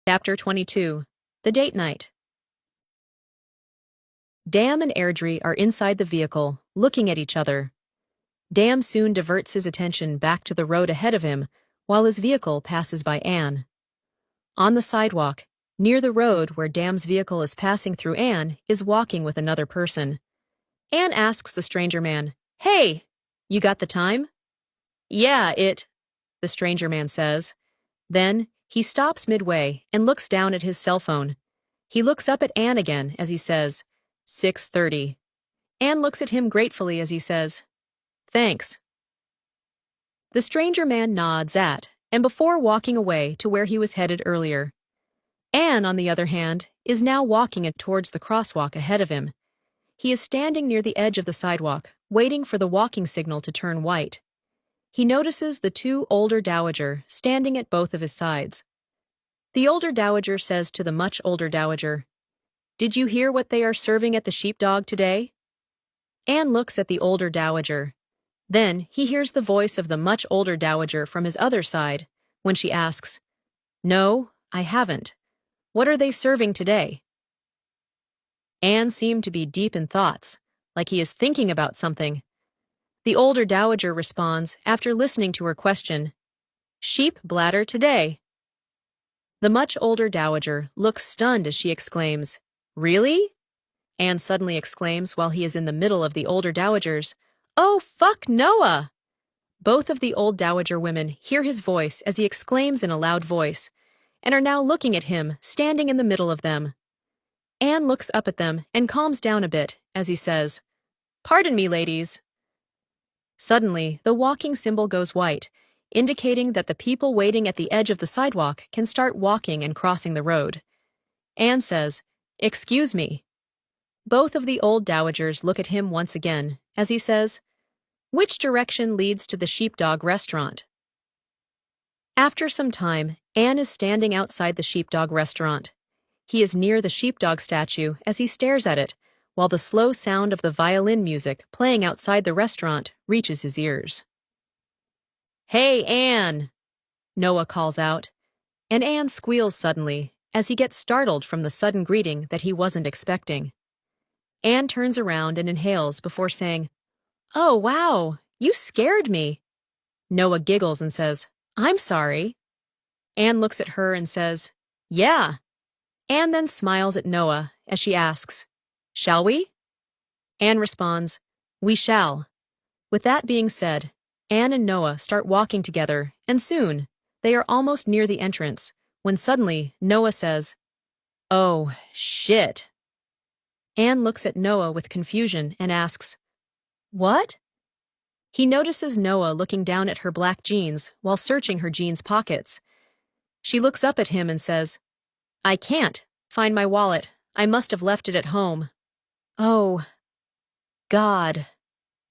Chapter 22. The Date Night. Dam and Airdrie are inside the vehicle, looking at each other. Dam soon diverts his attention back to the road ahead of him, while his vehicle passes by Anne. On the sidewalk, near the road where Dam's vehicle is passing through, Anne is walking with another person. Anne asks the stranger man, "Hey, you got the time?" "Yeah, the stranger man says. Then, he stops midway and looks down at his cell phone. He looks up at Anne again as he says, 6:30. Anne looks at him gratefully as he says, "Thanks." The stranger man nods at, and before walking away to where he was headed earlier. Anne, on the other hand, is now walking towards the crosswalk ahead of him. He is standing near the edge of the sidewalk, waiting for the walking signal to turn white. He notices the two older dowager standing at both of his sides. The older dowager says to the much older dowager, "Did you hear what they are serving at the sheepdog today?" Anne looks at the older dowager. Then he hears the voice of the much older dowager from his other side, when she asks, "No, I haven't. What are they serving today?" Anne seemed to be deep in thoughts, like he is thinking about something. The older dowager responds, after listening to her question, "Sheep bladder today." The much older dowager looks stunned as she exclaims, "Really?" Anne suddenly exclaims while he is in the middle of the older dowagers, "Oh, fuck Noah!" Both of the old dowager women hear his voice as he exclaims in a loud voice, and are now looking at him, standing in the middle of them. Anne looks up at them and calms down a bit as he says, "Pardon me, ladies." Suddenly, the walking symbol goes white, indicating that the people waiting at the edge of the sidewalk can start walking and crossing the road. Anne says, "Excuse me." Both of the old dowagers look at him once again, as he says, "Which direction leads to the sheepdog restaurant?" After some time, Anne is standing outside the sheepdog restaurant. He is near the sheepdog statue as he stares at it, while the slow sound of the violin music playing outside the restaurant reaches his ears. "Hey, Anne!" Noah calls out, and Anne squeals suddenly as he gets startled from the sudden greeting that he wasn't expecting. Anne turns around and inhales before saying, "Oh, wow, you scared me." Noah giggles and says, "I'm sorry." Anne looks at her and says, "Yeah." Anne then smiles at Noah as she asks, "Shall we?" Anne responds, "We shall." With that being said, Anne and Noah start walking together, and soon, they are almost near the entrance, when suddenly Noah says, "Oh, shit." Anne looks at Noah with confusion and asks, "What?" He notices Noah looking down at her black jeans while searching her jeans pockets. She looks up at him and says, "I can't find my wallet. I must have left it at home." "Oh, God.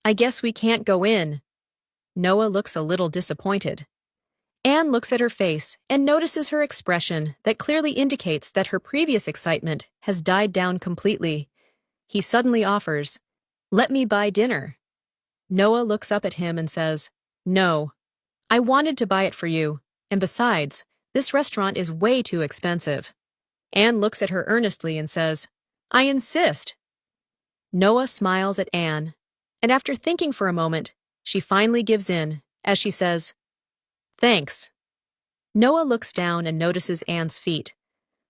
I guess we can't go in." Noah looks a little disappointed. Anne looks at her face and notices her expression that clearly indicates that her previous excitement has died down completely. He suddenly offers, "Let me buy dinner." Noah looks up at him and says, "No. I wanted to buy it for you, and besides, this restaurant is way too expensive." Anne looks at her earnestly and says, "I insist." Noah smiles at Anne, and after thinking for a moment, she finally gives in, as she says, "Thanks." Noah looks down and notices Anne's feet.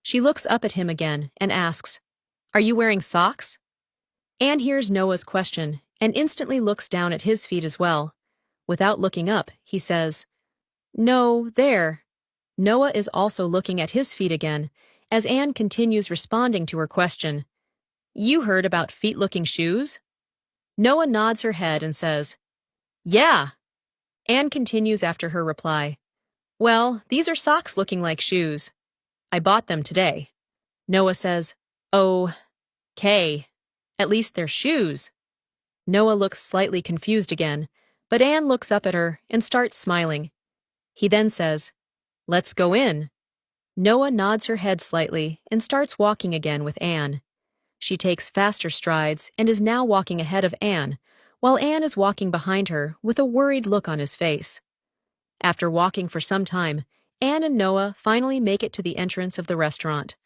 She looks up at him again and asks, "Are you wearing socks?" Anne hears Noah's question and instantly looks down at his feet as well. Without looking up, he says, "No, there." Noah is also looking at his feet again, as Anne continues responding to her question, "You heard about feet-looking shoes?" Noah nods her head and says, "Yeah." Anne continues after her reply, "Well, these are socks looking like shoes. I bought them today." Noah says, "Oh, 'kay. At least they're shoes." Noah looks slightly confused again, but Anne looks up at her and starts smiling. He then says, "Let's go in." Noah nods her head slightly and starts walking again with Anne. She takes faster strides and is now walking ahead of Anne, while Anne is walking behind her with a worried look on his face. After walking for some time, Anne and Noah finally make it to the entrance of the restaurant.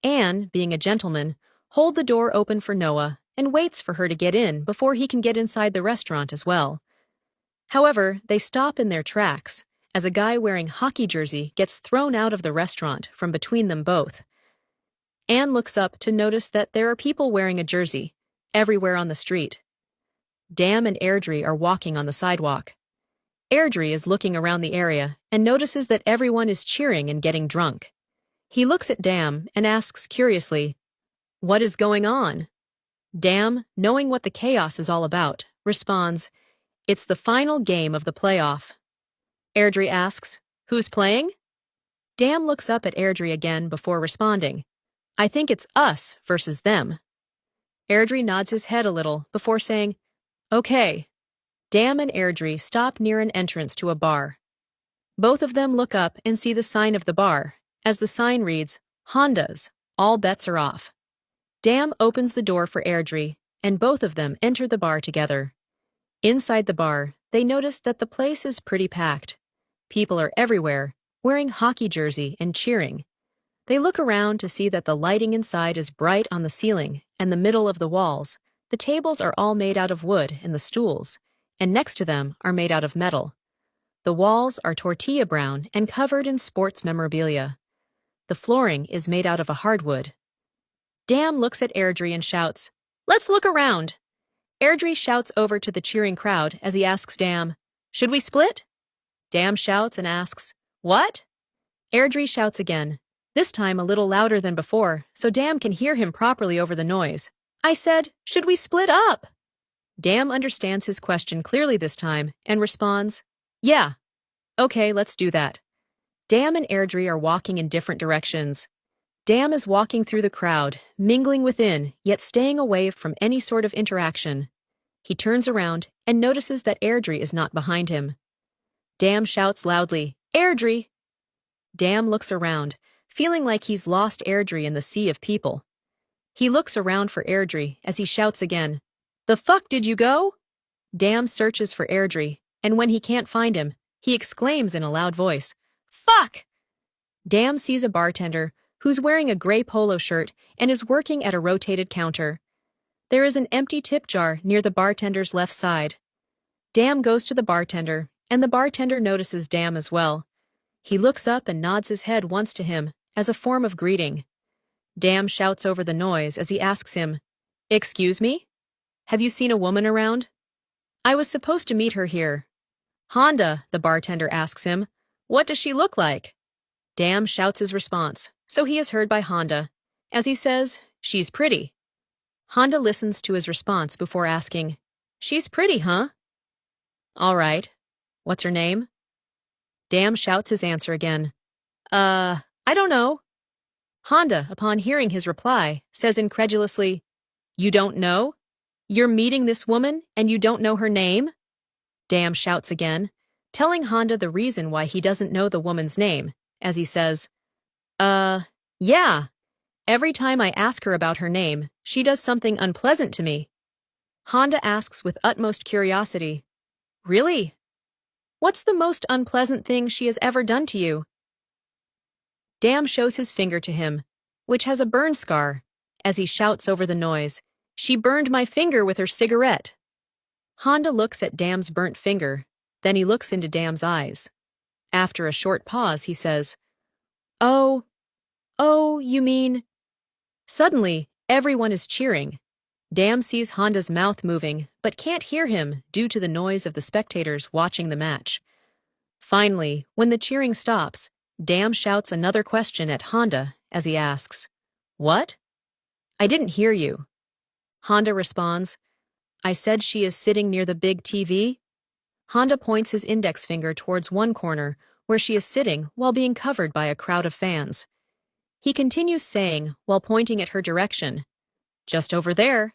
Anne, being a gentleman, holds the door open for Noah and waits for her to get in before he can get inside the restaurant as well. However, they stop in their tracks as a guy wearing hockey jersey gets thrown out of the restaurant from between them both. Anne looks up to notice that there are people wearing a jersey everywhere on the street. Dam and Airdrie are walking on the sidewalk. Airdrie is looking around the area and notices that everyone is cheering and getting drunk. He looks at Dam and asks curiously, "What is going on?" Dam, knowing what the chaos is all about, responds, "It's the final game of the playoff." Airdrie asks, "Who's playing?" Dam looks up at Airdrie again before responding, "I think it's us versus them." Airdrie nods his head a little before saying, "Okay." Dam and Airdrie stop near an entrance to a bar. Both of them look up and see the sign of the bar, as the sign reads, "Hondas, all bets are off." Dam opens the door for Airdrie, and both of them enter the bar together. Inside the bar, they notice that the place is pretty packed. People are everywhere, wearing hockey jersey and cheering. They look around to see that the lighting inside is bright on the ceiling and the middle of the walls. The tables are all made out of wood and the stools, and next to them are made out of metal. The walls are tortilla brown and covered in sports memorabilia. The flooring is made out of a hardwood. Dam looks at Airdrie and shouts, "Let's look around." Airdrie shouts over to the cheering crowd as he asks Dam, "Should we split?" Dam shouts and asks, "What?" Airdrie shouts again, this time a little louder than before, so Dam can hear him properly over the noise. "I said, should we split up?" Dam understands his question clearly this time and responds, "Yeah. Okay, let's do that." Dam and Airdrie are walking in different directions. Dam is walking through the crowd, mingling within, yet staying away from any sort of interaction. He turns around and notices that Airdrie is not behind him. Dam shouts loudly, "Airdrie!" Dam looks around, feeling like he's lost Airdrie in the sea of people. He looks around for Airdrie as he shouts again, "The fuck did you go?" Dam searches for Airdrie, and when he can't find him, he exclaims in a loud voice, "Fuck!" Dam sees a bartender who's wearing a gray polo shirt and is working at a rotated counter. There is an empty tip jar near the bartender's left side. Dam goes to the bartender, and the bartender notices Dam as well. He looks up and nods his head once to him as a form of greeting. Dam shouts over the noise as he asks him, "Excuse me? Have you seen a woman around?" "I was supposed to meet her here." "Honda," the bartender asks him, "what does she look like?" Dam shouts his response, so he is heard by Honda, as he says, "She's pretty." Honda listens to his response before asking, "She's pretty, huh?" "All right. What's her name?" Dam shouts his answer again. I don't know." Honda, upon hearing his reply, says incredulously, "You don't know? You're meeting this woman and you don't know her name?" Dam shouts again, telling Honda the reason why he doesn't know the woman's name, as he says, Yeah. Every time I ask her about her name, she does something unpleasant to me." Honda asks with utmost curiosity, "Really? What's the most unpleasant thing she has ever done to you?" Dam shows his finger to him, which has a burn scar, as he shouts over the noise, "She burned my finger with her cigarette." Honda looks at Dam's burnt finger, then he looks into Dam's eyes. After a short pause, he says, Oh, you mean..." Suddenly, everyone is cheering. Dam sees Honda's mouth moving, but can't hear him due to the noise of the spectators watching the match. Finally, when the cheering stops, Dam shouts another question at Honda as he asks, "What?" "I didn't hear you." Honda responds, "I said she is sitting near the big TV." Honda points his index finger towards one corner where she is sitting while being covered by a crowd of fans. He continues saying, while pointing at her direction, "Just over there."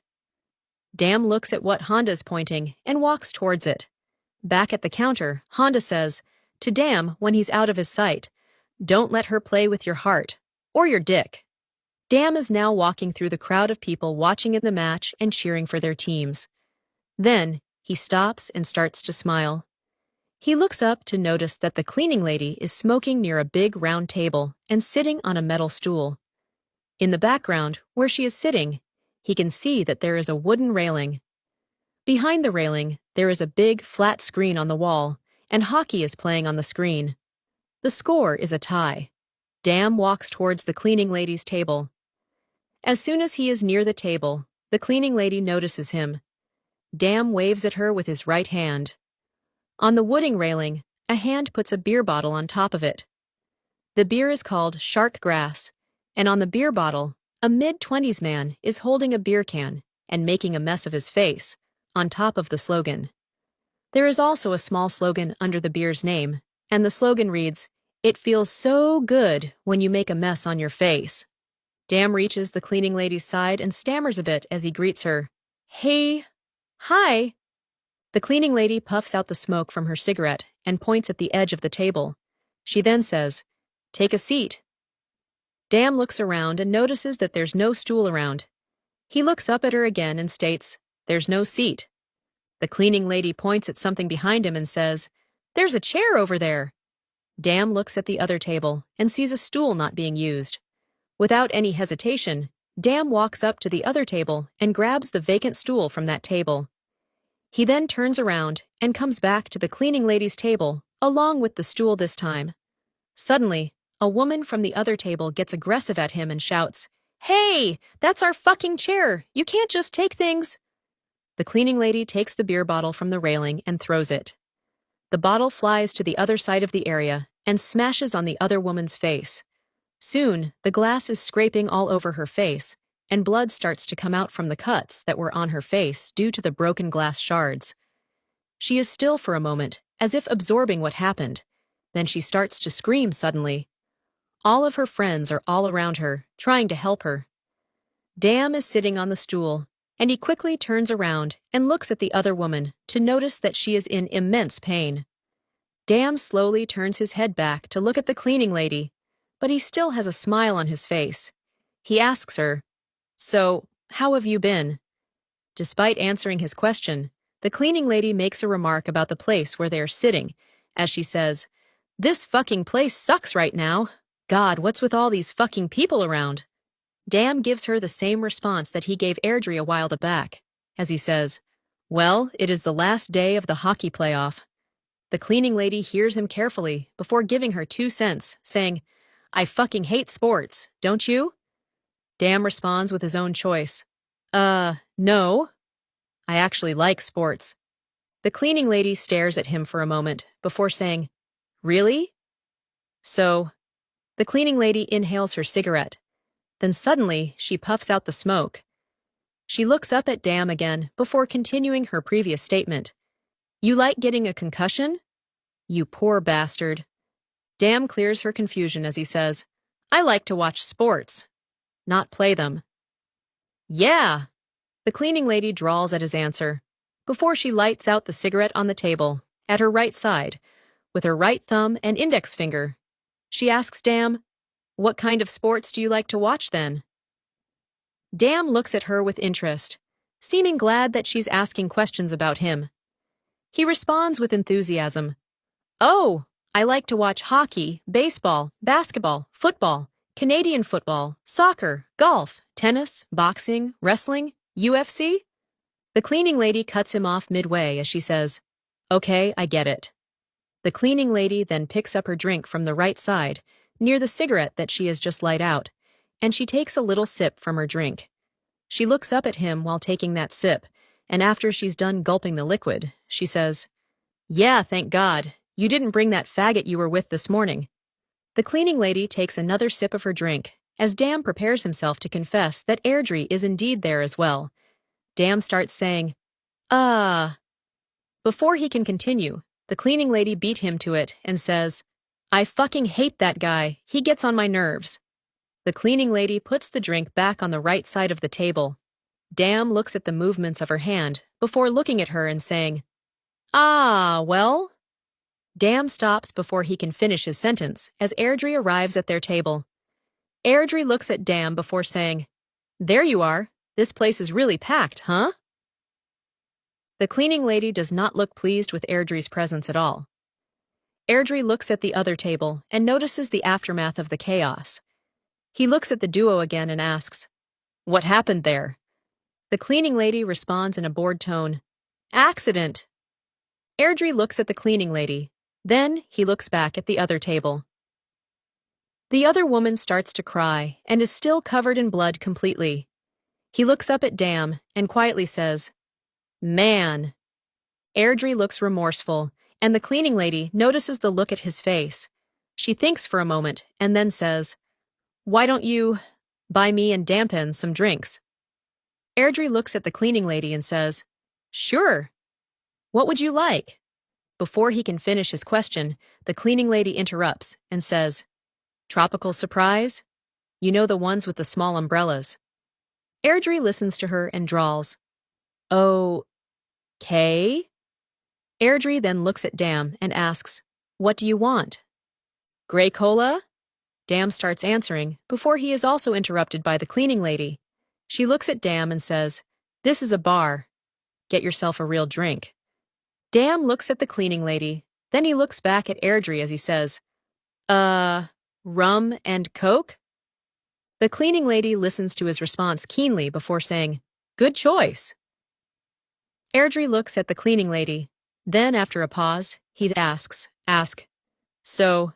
Dam looks at what Honda's pointing and walks towards it. Back at the counter, Honda says, to Dam when he's out of his sight, "Don't let her play with your heart, or your dick." Dam is now walking through the crowd of people watching in the match and cheering for their teams. Then, he stops and starts to smile. He looks up to notice that the cleaning lady is smoking near a big round table and sitting on a metal stool. In the background, where she is sitting, he can see that there is a wooden railing. Behind the railing, there is a big, flat screen on the wall, and hockey is playing on the screen. The score is a tie. Dan walks towards the cleaning lady's table. As soon as he is near the table, the cleaning lady notices him. Dan waves at her with his right hand. On the wooden railing, a hand puts a beer bottle on top of it. The beer is called Shark Grass, and on the beer bottle, a mid-20s man is holding a beer can and making a mess of his face, on top of the slogan. There is also a small slogan under the beer's name, and the slogan reads, "It feels so good when you make a mess on your face." Dan reaches the cleaning lady's side and stammers a bit as he greets her. "Hey, hi." The cleaning lady puffs out the smoke from her cigarette and points at the edge of the table. She then says, "Take a seat." Dan looks around and notices that there's no stool around. He looks up at her again and states, "There's no seat." The cleaning lady points at something behind him and says, "There's a chair over there." Dan looks at the other table and sees a stool not being used. Without any hesitation, Dan walks up to the other table and grabs the vacant stool from that table. He then turns around and comes back to the cleaning lady's table, along with the stool this time. Suddenly, a woman from the other table gets aggressive at him and shouts, "Hey, that's our fucking chair! You can't just take things!" The cleaning lady takes the beer bottle from the railing and throws it. The bottle flies to the other side of the area and smashes on the other woman's face. Soon, the glass is scraping all over her face, and blood starts to come out from the cuts that were on her face due to the broken glass shards. She is still for a moment, as if absorbing what happened. Then she starts to scream suddenly. All of her friends are all around her, trying to help her. Dan is sitting on the stool, and he quickly turns around and looks at the other woman to notice that she is in immense pain. Dan slowly turns his head back to look at the cleaning lady, but he still has a smile on his face. He asks her, "So, how have you been?" Despite answering his question, the cleaning lady makes a remark about the place where they are sitting, as she says, "This fucking place sucks right now. God, what's with all these fucking people around?" Dan gives her the same response that he gave Airdrie a while back, as he says, "Well, it is the last day of the hockey playoff." The cleaning lady hears him carefully before giving her 2 cents, saying, "I fucking hate sports, don't you?" Dan responds with his own choice. No. I actually like sports." The cleaning lady stares at him for a moment before saying, "Really?" So, the cleaning lady inhales her cigarette. Then suddenly, she puffs out the smoke. She looks up at Dan again before continuing her previous statement. "You like getting a concussion? You poor bastard." Dan clears her confusion as he says, "I like to watch sports, not play them." "Yeah," the cleaning lady drawls at his answer, before she lights out the cigarette on the table, at her right side, with her right thumb and index finger. She asks Dan, "What kind of sports do you like to watch then?" Dan looks at her with interest, seeming glad that she's asking questions about him. He responds with enthusiasm, "Oh, I like to watch hockey, baseball, basketball, football, Canadian football, soccer, golf, tennis, boxing, wrestling, UFC?" The cleaning lady cuts him off midway as she says, "Okay, I get it." The cleaning lady then picks up her drink from the right side, near the cigarette that she has just light out, and she takes a little sip from her drink. She looks up at him while taking that sip, and after she's done gulping the liquid, she says, "Yeah, thank God. You didn't bring that faggot you were with this morning." The cleaning lady takes another sip of her drink, as Dan prepares himself to confess that Airdrie is indeed there as well. Dan starts saying, Before he can continue, the cleaning lady beat him to it and says, "I fucking hate that guy. He gets on my nerves." The cleaning lady puts the drink back on the right side of the table. Dan looks at the movements of her hand before looking at her and saying, Well? Dan stops before he can finish his sentence as Airdrie arrives at their table. Airdrie looks at Dan before saying, "There you are. This place is really packed, huh?" The cleaning lady does not look pleased with Airdrie's presence at all. Airdrie looks at the other table and notices the aftermath of the chaos. He looks at the duo again and asks, "What happened there?" The cleaning lady responds in a bored tone, "Accident." Airdrie looks at the cleaning lady. Then he looks back at the other table. The other woman starts to cry and is still covered in blood completely. He looks up at Dam and quietly says, "Man." Airdrie looks remorseful, and the cleaning lady notices the look at his face. She thinks for a moment and then says, "Why don't you buy me and Dampen some drinks?" Airdrie looks at the cleaning lady and says, "Sure. What would you like?" Before he can finish his question, the cleaning lady interrupts and says, "Tropical surprise? You know, the ones with the small umbrellas." Airdrie listens to her and drawls, "Okay." Airdrie then looks at Dam and asks, "What do you want?" "Grey cola?" Dam starts answering before he is also interrupted by the cleaning lady. She looks at Dam and says, "This is a bar. Get yourself a real drink." Dam looks at the cleaning lady, then he looks back at Airdrie as he says, Rum and Coke?" The cleaning lady listens to his response keenly before saying, "Good choice." Airdrie looks at the cleaning lady. Then, after a pause, he asks, "So,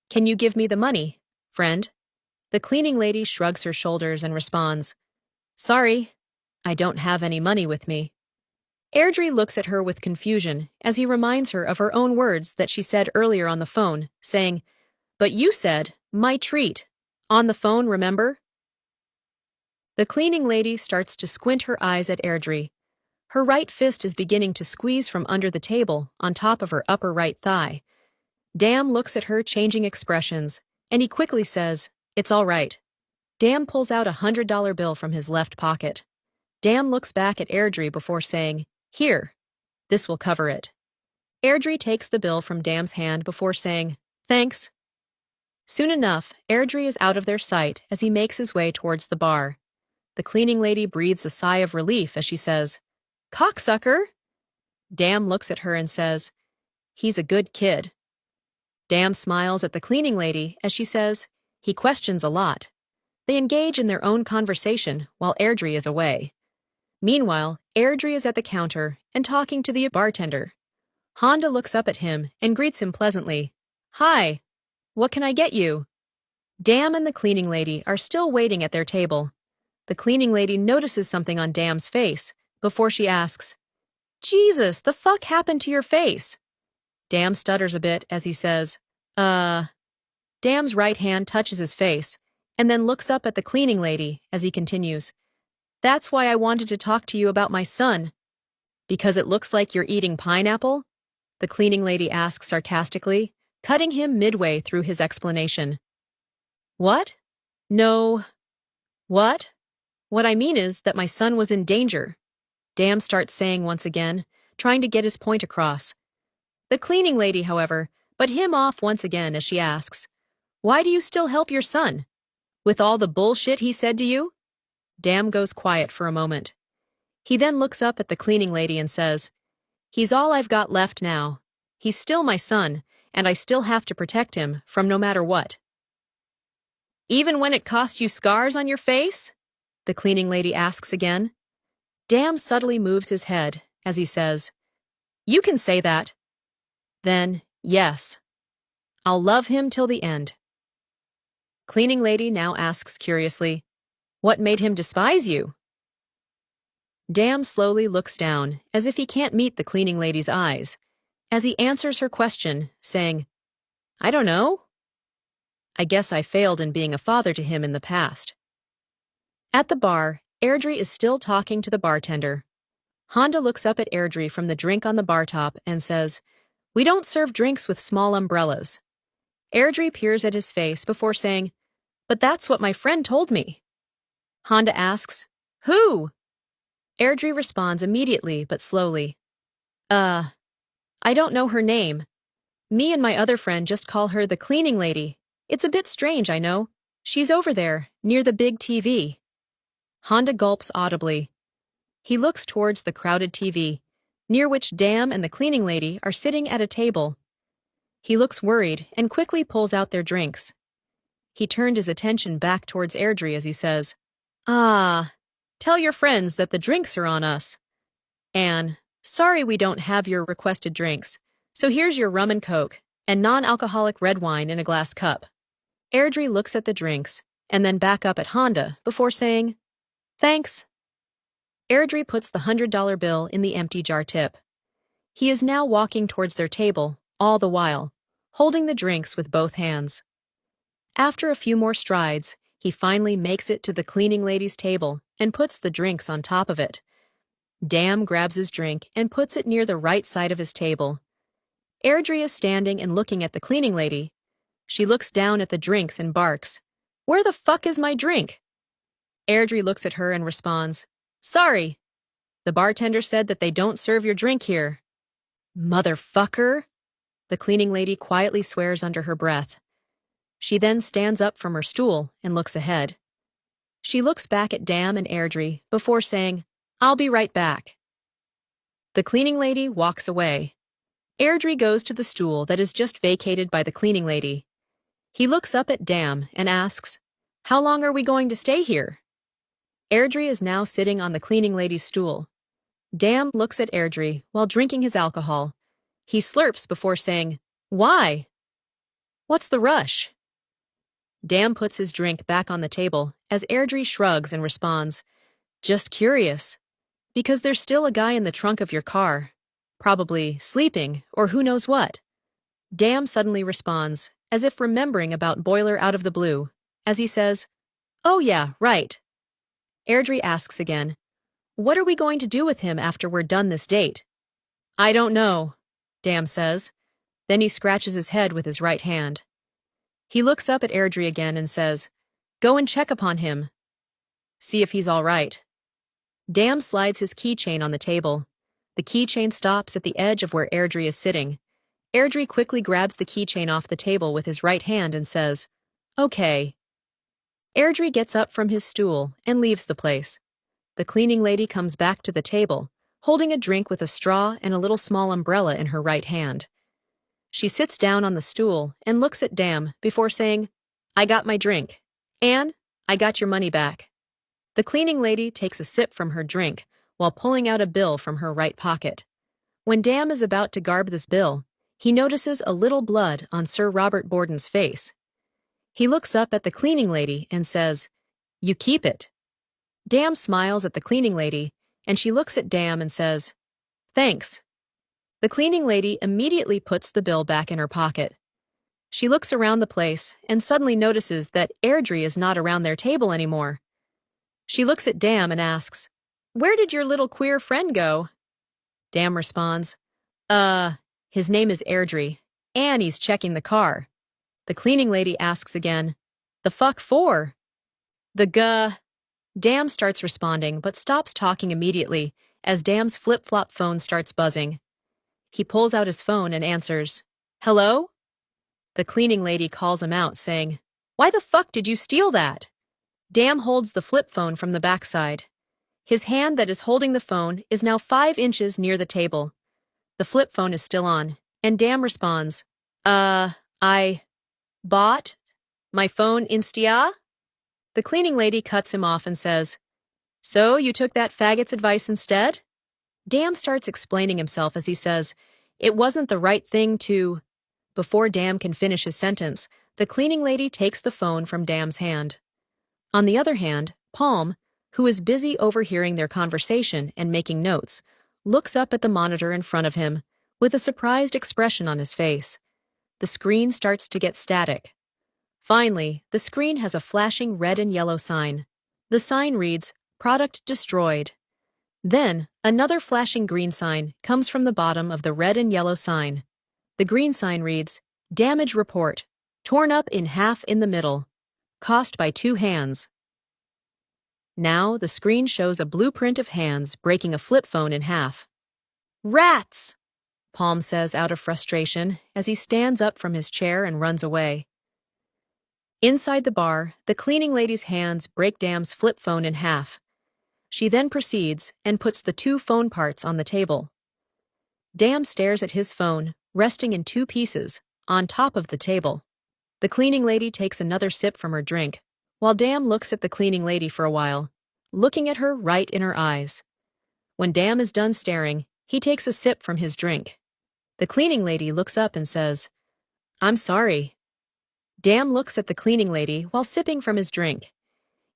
can you give me the money, friend?" The cleaning lady shrugs her shoulders and responds, "Sorry, I don't have any money with me." Airdrie looks at her with confusion as he reminds her of her own words that she said earlier on the phone, saying, "But you said, 'my treat,' on the phone, remember?" The cleaning lady starts to squint her eyes at Airdrie. Her right fist is beginning to squeeze from under the table on top of her upper right thigh. Dam looks at her, changing expressions, and he quickly says, "It's all right." Dam pulls out a $100 bill from his left pocket. Dam looks back at Airdrie before saying, "Here, this will cover it." Airdrie takes the bill from Dam's hand before saying, "Thanks." Soon enough, Airdrie is out of their sight as he makes his way towards the bar. The cleaning lady breathes a sigh of relief as she says, "Cocksucker!" Dam looks at her and says, "He's a good kid." Dam smiles at the cleaning lady as she says, "He questions a lot." They engage in their own conversation while Airdrie is away. Meanwhile, Airdrie is at the counter and talking to the bartender. Honda looks up at him and greets him pleasantly. "Hi, what can I get you?" Dam and the cleaning lady are still waiting at their table. The cleaning lady notices something on Dam's face before she asks, "Jesus, the fuck happened to your face?" Dam stutters a bit as he says, Dam's right hand touches his face and then looks up at the cleaning lady as he continues, "That's why I wanted to talk to you about my son." "Because it looks like you're eating pineapple?" the cleaning lady asks sarcastically, cutting him midway through his explanation. "What? No. What? What I mean is that my son was in danger," Dam starts saying once again, trying to get his point across. The cleaning lady, however, but him off once again as she asks, "Why do you still help your son? With all the bullshit he said to you?" Dam goes quiet for a moment. He then looks up at the cleaning lady and says, "He's all I've got left now. He's still my son, and I still have to protect him from no matter what." "Even when it costs you scars on your face?" the cleaning lady asks again. Dam subtly moves his head as he says, "You can say that." Then, yes, I'll love him till the end. Cleaning lady now asks curiously, "What made him despise you?" Dam slowly looks down as if he can't meet the cleaning lady's eyes, as he answers her question, saying, "I don't know. I guess I failed in being a father to him in the past." At the bar, Airdrie is still talking to the bartender. Honda looks up at Airdrie from the drink on the bar top and says, "We don't serve drinks with small umbrellas." Airdrie peers at his face before saying, "But that's what my friend told me." Honda asks, "Who?" Airdrie responds immediately but slowly, I don't know her name. Me and my other friend just call her the cleaning lady. It's a bit strange, I know. She's over there, near the big TV." Honda gulps audibly. He looks towards the crowded TV, near which Dam and the cleaning lady are sitting at a table. He looks worried and quickly pulls out their drinks. He turned his attention back towards Airdrie as he says, "Ah, tell your friends that the drinks are on us. Anne, sorry we don't have your requested drinks, so here's your rum and coke, and non-alcoholic red wine in a glass cup." Airdrie looks at the drinks, and then back up at Honda before saying, "Thanks." Airdrie puts the $100 bill in the empty jar tip. He is now walking towards their table, all the while, holding the drinks with both hands. After a few more strides, he finally makes it to the cleaning lady's table and puts the drinks on top of it. Dam grabs his drink and puts it near the right side of his table. Airdrie is standing and looking at the cleaning lady. She looks down at the drinks and barks, "Where the fuck is my drink?" Airdrie looks at her and responds, "Sorry. The bartender said that they don't serve your drink here." "Motherfucker," the cleaning lady quietly swears under her breath. She then stands up from her stool and looks ahead. She looks back at Dam and Airdrie before saying, "I'll be right back." The cleaning lady walks away. Airdrie goes to the stool that is just vacated by the cleaning lady. He looks up at Dam and asks, "How long are we going to stay here?" Airdrie is now sitting on the cleaning lady's stool. Dam looks at Airdrie while drinking his alcohol. He slurps before saying, "Why? What's the rush?" Dam puts his drink back on the table as Airdrie shrugs and responds, "Just curious. Because there's still a guy in the trunk of your car. Probably sleeping, or who knows what." Dam suddenly responds, as if remembering about Boiler out of the blue, as he says, "Oh yeah, right." Airdrie asks again, "What are we going to do with him after we're done this date?" "I don't know," Dam says. Then he scratches his head with his right hand. He looks up at Airdrie again and says, "Go and check upon him. See if he's all right." Dam slides his keychain on the table. The keychain stops at the edge of where Airdrie is sitting. Airdrie quickly grabs the keychain off the table with his right hand and says, "Okay." Airdrie gets up from his stool and leaves the place. The cleaning lady comes back to the table, holding a drink with a straw and a little small umbrella in her right hand. She sits down on the stool and looks at Dam before saying, "I got my drink. Anne, I got your money back." The cleaning lady takes a sip from her drink while pulling out a bill from her right pocket. When Dam is about to garb this bill, he notices a little blood on Sir Robert Borden's face. He looks up at the cleaning lady and says, "You keep it." Dam smiles at the cleaning lady, and she looks at Dam and says, "Thanks." The cleaning lady immediately puts the bill back in her pocket. She looks around the place and suddenly notices that Airdrie is not around their table anymore. She looks at Dam and asks, "Where did your little queer friend go?" Dam responds, His name is Airdrie. Annie's checking the car." The cleaning lady asks again, "The fuck for?" Dam starts responding but stops talking immediately as Dam's flip-flop phone starts buzzing. He pulls out his phone and answers, "Hello?" The cleaning lady calls him out, saying, "Why the fuck did you steal that?" Dam holds the flip phone from the backside. His hand that is holding the phone is now 5 inches near the table. The flip phone is still on, and Dam responds, I bought my phone Instia?" The cleaning lady cuts him off and says, "So you took that faggot's advice instead?" Dam starts explaining himself as he says, "It wasn't the right thing to—" Before Dam can finish his sentence, the cleaning lady takes the phone from Dam's hand. On the other hand, Palm, who is busy overhearing their conversation and making notes, looks up at the monitor in front of him with a surprised expression on his face. The screen starts to get static. Finally, the screen has a flashing red and yellow sign. The sign reads, "Product destroyed." Then, another flashing green sign comes from the bottom of the red and yellow sign. The green sign reads, "Damage report. Torn up in half in the middle. Cost by 2 hands." Now, the screen shows a blueprint of hands breaking a flip phone in half. "Rats!" Palm says out of frustration as he stands up from his chair and runs away. Inside the bar, the cleaning lady's hands break Dam's flip phone in half. She then proceeds and puts the 2 phone parts on the table. Dam stares at his phone, resting in 2 pieces, on top of the table. The cleaning lady takes another sip from her drink, while Dam looks at the cleaning lady for a while, looking at her right in her eyes. When Dam is done staring, he takes a sip from his drink. The cleaning lady looks up and says, "I'm sorry." Dam looks at the cleaning lady while sipping from his drink.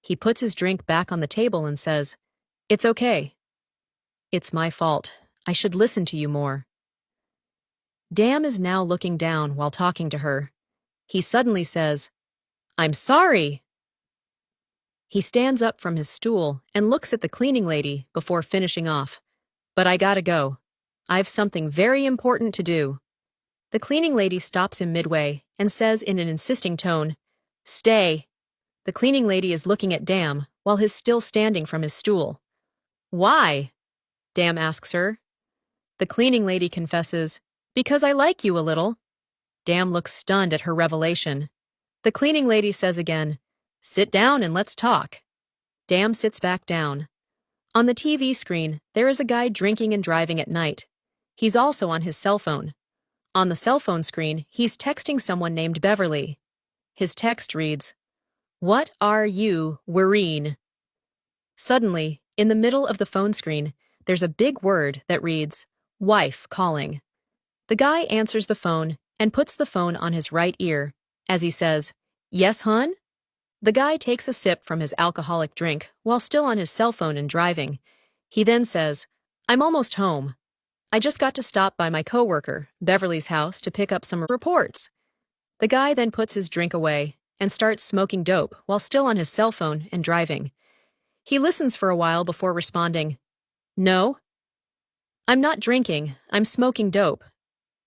He puts his drink back on the table and says, "It's okay. It's my fault. I should listen to you more." Dam is now looking down while talking to her. He suddenly says, "I'm sorry." He stands up from his stool and looks at the cleaning lady before finishing off. "But I gotta go. I've something very important to do." The cleaning lady stops him midway and says in an insisting tone, "Stay." The cleaning lady is looking at Dam while he's still standing from his stool. "Why?" Dam asks her. The cleaning lady confesses, "Because I like you a little." Dam looks stunned at her revelation. The cleaning lady says again, "Sit down and let's talk." Dam sits back down. On the TV screen, there is a guy drinking and driving at night. He's also on his cell phone. On the cell phone screen, he's texting someone named Beverly. His text reads, "What are you worrying?" Suddenly, in the middle of the phone screen, there's a big word that reads, "Wife calling." The guy answers the phone and puts the phone on his right ear as he says, "Yes, hun?" The guy takes a sip from his alcoholic drink while still on his cell phone and driving. He then says, "I'm almost home. I just got to stop by my coworker, Beverly's house, to pick up some reports." The guy then puts his drink away and starts smoking dope while still on his cell phone and driving. He listens for a while before responding, "No, I'm not drinking, I'm smoking dope."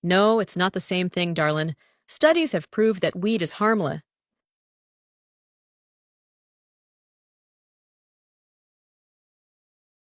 "No, it's not the same thing, darlin'. Studies have proved that weed is harmless."